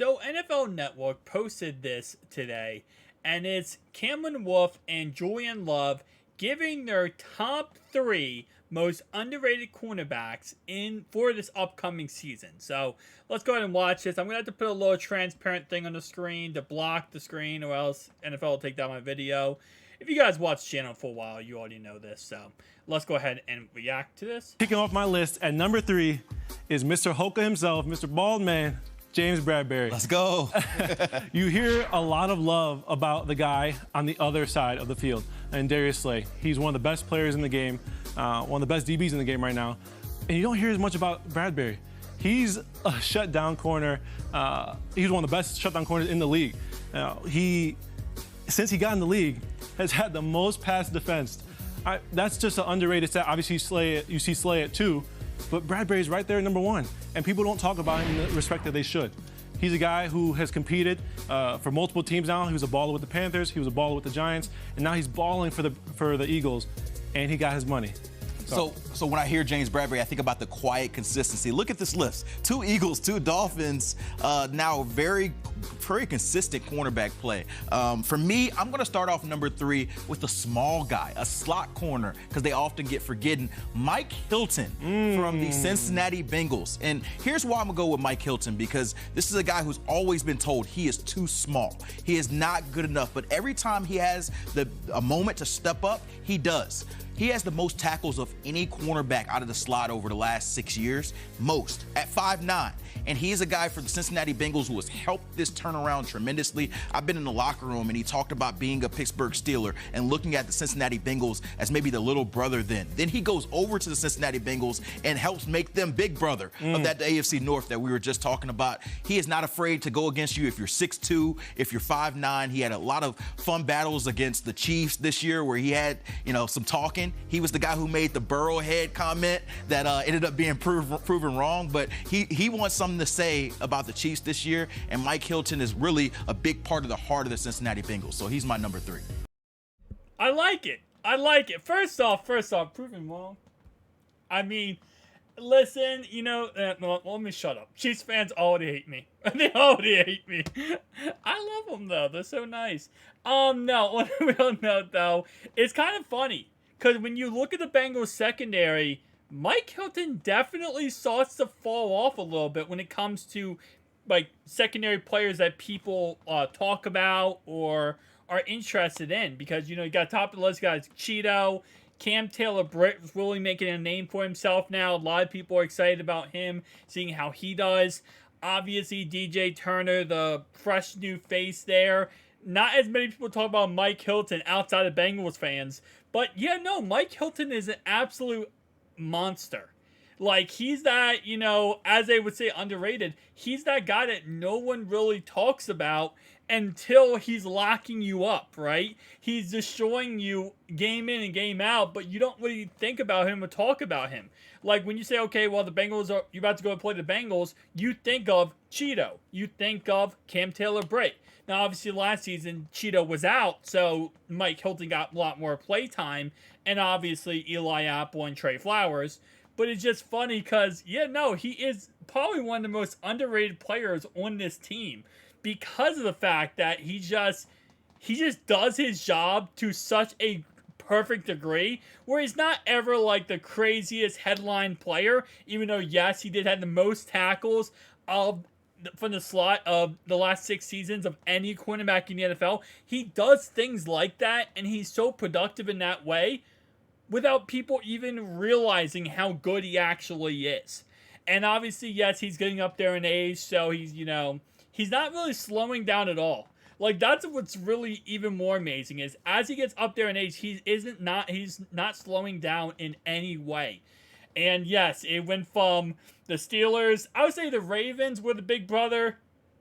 So NFL Network posted this today, and it's Cameron Wolfe and Julian Love giving their top three most underrated cornerbacks in for this upcoming season. So let's go ahead and watch this. I'm gonna have to put a little transparent thing on the screen to block the screen, or else NFL will take down my video. If you guys watch the channel for a while, you already know this. So let's go ahead and react to this. Kicking off my list at number 3 is Mr. Hoka himself, Mr. Bald Man, James Bradbury. Let's go. You hear a lot of love about the guy on the other side of the field, and Darius Slay. He's one of the best players in the game, one of the best DBs in the game right now. And you don't hear as much about Bradbury. He's a shutdown corner. He's one of the best shutdown corners in the league. Since he got in the league, has had the most pass defense. That's just an underrated stat. Obviously, you see Slay at 2, but Bradbury's right there at number 1, and people don't talk about him in the respect that they should. He's a guy who has competed for multiple teams now. He was a baller with the Panthers, he was a baller with the Giants, and now he's balling for the Eagles, and he got his money. So when I hear James Bradbury, I think about the quiet consistency. Look at this list. 2 Eagles, 2 Dolphins, now very consistent cornerback play. For me, I'm going to start off number 3 with a small guy, a slot corner, because they often get forgotten. Mike Hilton from the Cincinnati Bengals. And here's why I'm going to go with Mike Hilton, because this is a guy who's always been told he is too small. He is not good enough. But every time he has a moment to step up, he does. He has the most tackles of any cornerback out of the slot over the last 6 years, most, at 5'9". And he is a guy for the Cincinnati Bengals who has helped this turnaround tremendously. I've been in the locker room, and he talked about being a Pittsburgh Steeler and looking at the Cincinnati Bengals as maybe the little brother then. Then he goes over to the Cincinnati Bengals and helps make them big brother of that AFC North that we were just talking about. He is not afraid to go against you if you're 6'2", if you're 5'9". He had a lot of fun battles against the Chiefs this year where he had, some talking. He was the guy who made the Burrowhead comment that ended up being proven wrong, but he wants something to say about the Chiefs this year, and Mike Hilton is really a big part of the heart of the Cincinnati Bengals, so he's my number 3. I like it. First off, proven wrong. I mean, listen, no, let me shut up. Chiefs fans already hate me. They already hate me. I love them, though. They're so nice. No, on a real note, though, it's kind of funny, because when you look at the Bengals secondary, Mike Hilton definitely starts to fall off a little bit when it comes to, secondary players that people talk about or are interested in. Because, you got top of the list guys, Cheeto, Cam Taylor-Britt is really making a name for himself now. A lot of people are excited about him, seeing how he does. Obviously, DJ Turner, the fresh new face there. Not as many people talk about Mike Hilton outside of Bengals fans. But, yeah, no, Mike Hilton is an absolute monster. He's that, as they would say, underrated. He's that guy that no one really talks about until he's locking you up, right? He's destroying you game in and game out, but you don't really think about him or talk about him. When you say, okay, well, you're about to go and play the Bengals, you think of Cheeto. You think of Cam Taylor-Britt. Now, obviously, last season, Cheeto was out, so Mike Hilton got a lot more play time, and obviously Eli Apple and Trey Flowers. But it's just funny because, he is probably one of the most underrated players on this team because of the fact that he just does his job to such a perfect degree where he's not ever the craziest headline player, even though, yes, he did have the most tackles from the slot of the last 6 seasons of any cornerback in the NFL. He does things like that, and he's so productive in that way without people even realizing how good he actually is. And obviously, yes, he's getting up there in age, so he's not really slowing down at all. That's what's really even more amazing is as he gets up there in age, he's not slowing down in any way. And yes, it went from the Steelers, I would say the Ravens were the big brother,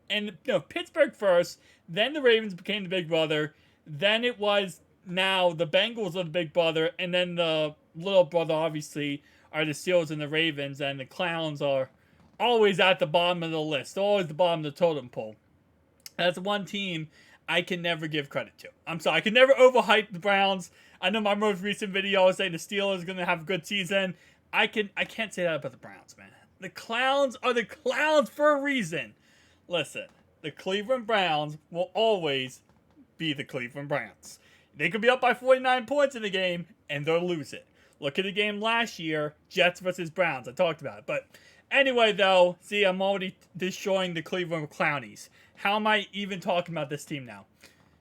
and Pittsburgh first, then the Ravens became the big brother, then it was now the Bengals are the big brother, and then the little brother obviously are the Steelers and the Ravens, and the Clowns are always at the bottom of the list, always the bottom of the totem pole. That's one team I can never give credit to. I'm sorry, I can never overhype the Browns. I know my most recent video was saying the Steelers are going to have a good season. I can't say that about the Browns, man. The Clowns are the Clowns for a reason. Listen, the Cleveland Browns will always be the Cleveland Browns. They could be up by 49 points in the game, and they'll lose it. Look at the game last year, Jets versus Browns. I talked about it. But anyway, though, see, I'm already destroying the Cleveland Clownies. How am I even talking about this team now?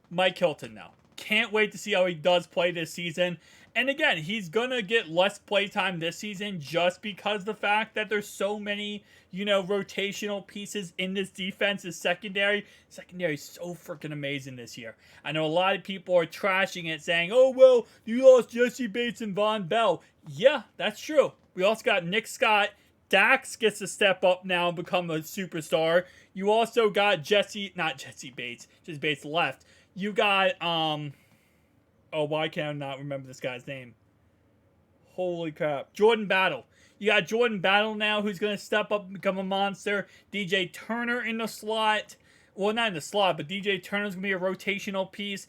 Mike Hilton now. Can't wait to see how he does play this season. And again, he's going to get less playtime this season just because of the fact that there's so many, rotational pieces in this defense's secondary. Secondary is so freaking amazing this year. I know a lot of people are trashing it saying, oh, well, you lost Jesse Bates and Von Bell. Yeah, that's true. We also got Nick Scott. Dax gets to step up now and become a superstar. You also got not Jesse Bates. Just Bates left. You got, why can I not remember this guy's name? Holy crap. Jordan Battle. You got Jordan Battle now who's going to step up and become a monster. DJ Turner in the slot. Well, not in the slot, but DJ Turner's going to be a rotational piece.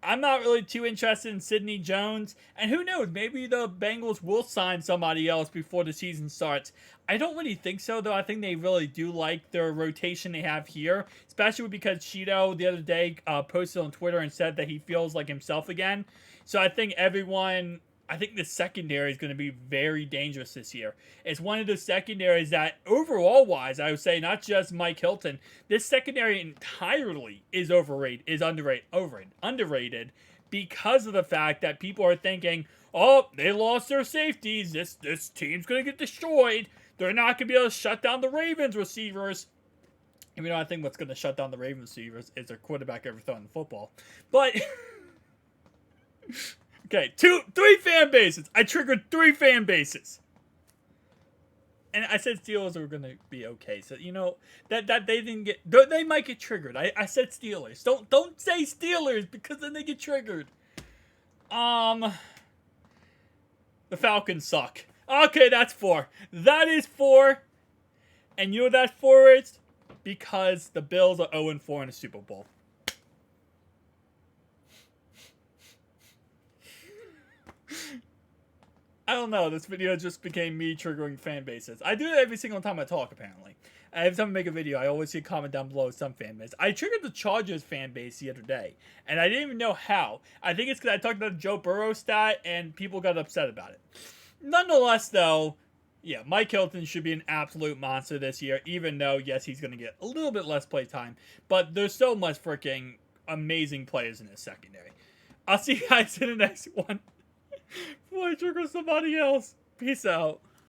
I'm not really too interested in Sidney Jones. And who knows, maybe the Bengals will sign somebody else before the season starts. I don't really think so, though. I think they really do like their rotation they have here, especially because Cheeto the other day posted on Twitter and said that he feels like himself again. So I think the secondary is going to be very dangerous this year. It's one of the secondaries that, overall-wise, I would say, not just Mike Hilton, this secondary entirely is underrated because of the fact that people are thinking, oh, they lost their safeties. This team's going to get destroyed. They're not going to be able to shut down the Ravens receivers. Even though I think what's going to shut down the Ravens receivers is their quarterback ever throwing the football. But... Okay, 3 fan bases. I triggered 3 fan bases. And I said Steelers were going to be okay. So, that they didn't get... They might get triggered. I said Steelers. Don't say Steelers because then they get triggered. The Falcons suck. Okay, that's 4. That is 4. And you know what that 4 is? Because the Bills are 0-4 in the Super Bowl. I don't know. This video just became me triggering fan bases. I do it every single time I talk, apparently. Every time I make a video, I always see a comment down below with some fan base. I triggered the Chargers fan base the other day, and I didn't even know how. I think it's because I talked about the Joe Burrow stat, and people got upset about it. Nonetheless, though, yeah, Mike Hilton should be an absolute monster this year, even though, yes, he's going to get a little bit less play time. But there's so much freaking amazing players in his secondary. I'll see you guys in the next one. Before I trigger somebody else. Peace out.